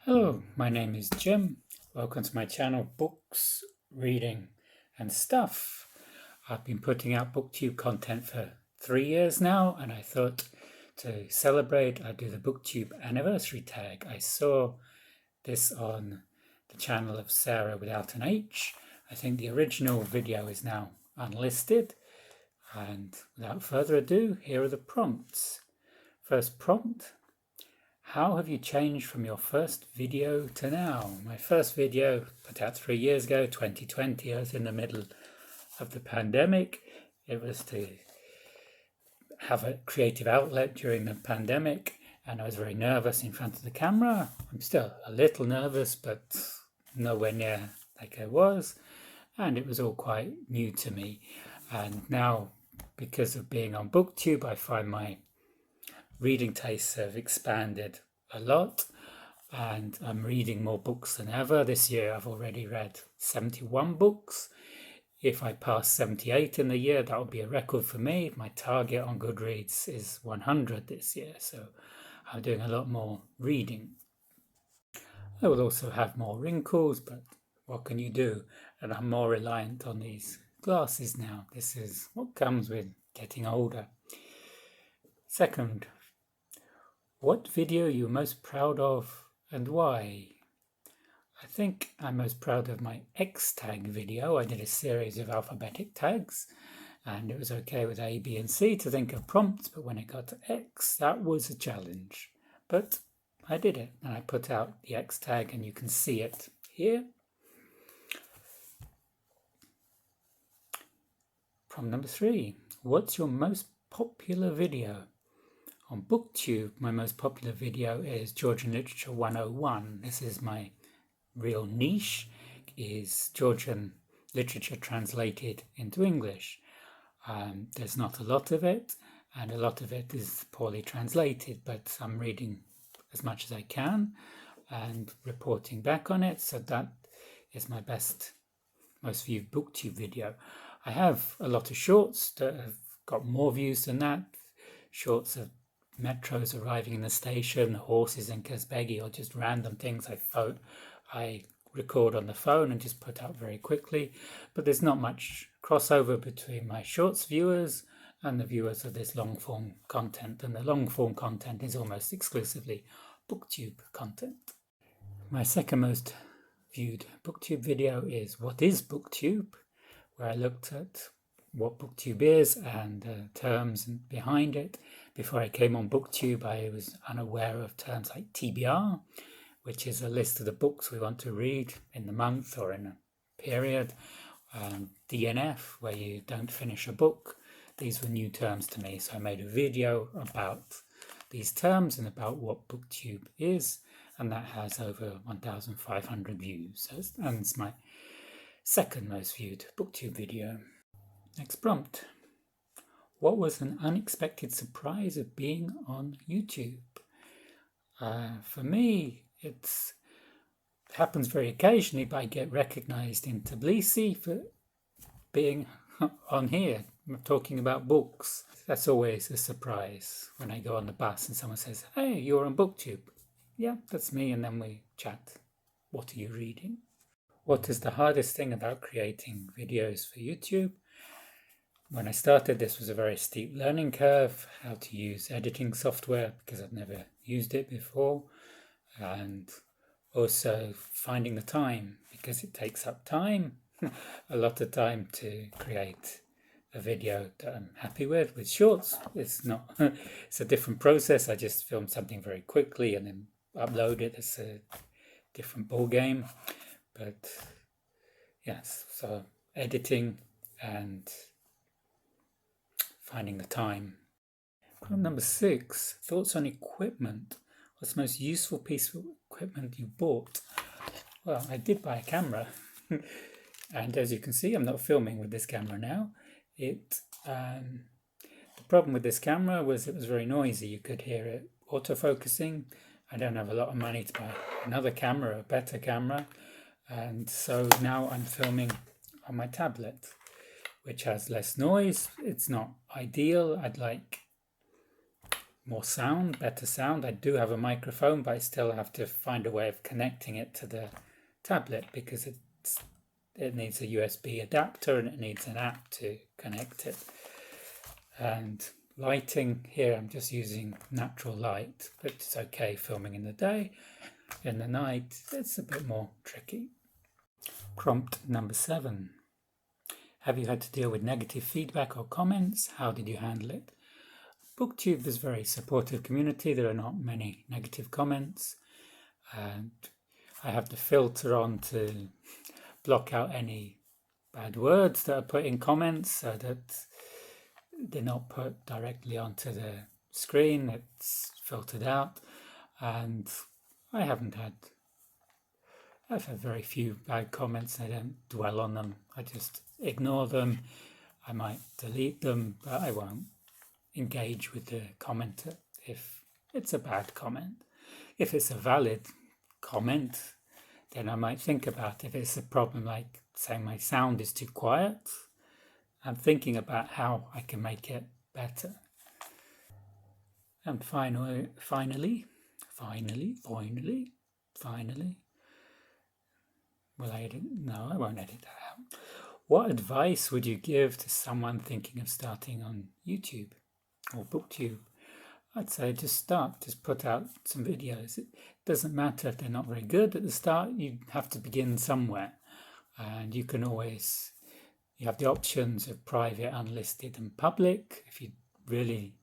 Hello, my name is Jim. Welcome to my channel, Books, Reading and Stuff. I've been putting out Booktube content for 3 years now, and I thought to celebrate, I'd do the Booktube anniversary tag. I saw this on the channel of Sarah without an H. I think the original video is now unlisted. And without further ado, here are the prompts. First prompt. How have you changed from your first video to now? My first video put out 3 years ago, 2020. I was in the middle of the pandemic. It was to have a creative outlet during the pandemic, and I was very nervous in front of the camera. I'm still a little nervous, but nowhere near like I was, and it was all quite new to me. And now, because of being on Booktube, I find my reading tastes have expanded a lot, and I'm reading more books than ever. This year I've already read 71 books. If I pass 78 in the year, that would be a record for me. My target on Goodreads is 100 this year, so I'm doing a lot more reading. I will also have more wrinkles, but what can you do? And I'm more reliant on these glasses now. This is what comes with getting older. Second, what video are you most proud of and why? I think I'm most proud of my X tag video. I did a series of alphabetic tags, and it was okay with A, B and C to think of prompts, but when it got to X, that was a challenge. But I did it, and I put out the X tag, and you can see it here. Prompt number 3. What's your most popular video? On Booktube, my most popular video is Georgian Literature 101. This is my real niche, is Georgian literature translated into English. There's not a lot of it, and a lot of it is poorly translated, but I'm reading as much as I can and reporting back on it, so that is my most viewed Booktube video. I have a lot of shorts that have got more views than that. Shorts of metros arriving in the station, horses in Kazbegi, or just random things I record on the phone and just put out very quickly. But there's not much crossover between my shorts viewers and the viewers of this long form content, and the long form content is almost exclusively Booktube content. My second most viewed Booktube video is What is Booktube?, where I looked at what Booktube is and the terms behind it. Before I came on Booktube, I was unaware of terms like TBR, which is a list of the books we want to read in the month or in a period. DNF, where you don't finish a book. These were new terms to me, so I made a video about these terms and about what Booktube is, and that has over 1,500 views. And it's my second most viewed Booktube video. Next prompt. What was an unexpected surprise of being on YouTube? For me, it happens very occasionally, but I get recognized in Tbilisi for being on here, talking about books. That's always a surprise when I go on the bus and someone says, "Hey, you're on Booktube." Yeah, that's me, and then we chat. What are you reading? What is the hardest thing about creating videos for YouTube? When I started, this was a very steep learning curve, how to use editing software, because I've never used it before, and also finding the time, because it takes up time, a lot of time to create a video that I'm happy with. With shorts, it's not, it's a different process. I just film something very quickly and then upload it. It's a different ball game. But yes, so editing and finding the time. Problem number 6, thoughts on equipment. What's the most useful piece of equipment you bought? Well, I did buy a camera, and as you can see, I'm not filming with this camera now. The problem with this camera was it was very noisy. You could hear it autofocusing. I don't have a lot of money to buy another camera, a better camera, and so now I'm filming on my tablet, which has less noise. It's not ideal. I'd like more sound, better sound. I do have a microphone, but I still have to find a way of connecting it to the tablet because it needs a USB adapter and it needs an app to connect it. And lighting here, I'm just using natural light, but it's okay filming in the day. In the night, it's a bit more tricky. Prompt number 7. Have you had to deal with negative feedback or comments? How did you handle it? Booktube is a very supportive community. There are not many negative comments. And I have the filter on to block out any bad words that are put in comments so that they're not put directly onto the screen. It's filtered out. And I've had very few bad comments. I don't dwell on them. I just ignore them. I might delete them, but I won't engage with the commenter if it's a bad comment. If it's a valid comment, then I might think about if it's a problem like saying my sound is too quiet. I'm thinking about how I can make it better. And finally, will I edit? No, I won't edit that out. What advice would you give to someone thinking of starting on YouTube or Booktube? I'd say just start, just put out some videos. It doesn't matter if they're not very good at the start, you have to begin somewhere. And you have the options of private, unlisted and public. If you really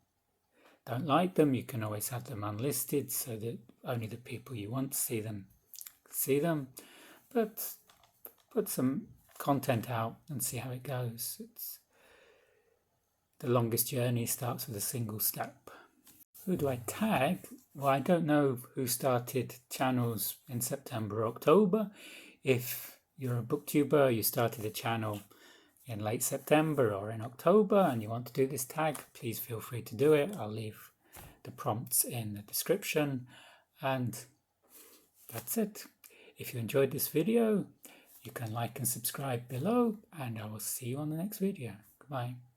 don't like them, you can always have them unlisted so that only the people you want to see them. But put some content out and see how it goes. The longest journey starts with a single step. Who do I tag? Well, I don't know who started channels in September or October. If you're a booktuber, you started a channel in late September or in October and you want to do this tag, please feel free to do it. I'll leave the prompts in the description. And that's it. If you enjoyed this video, you can like and subscribe below, and I will see you on the next video. Goodbye.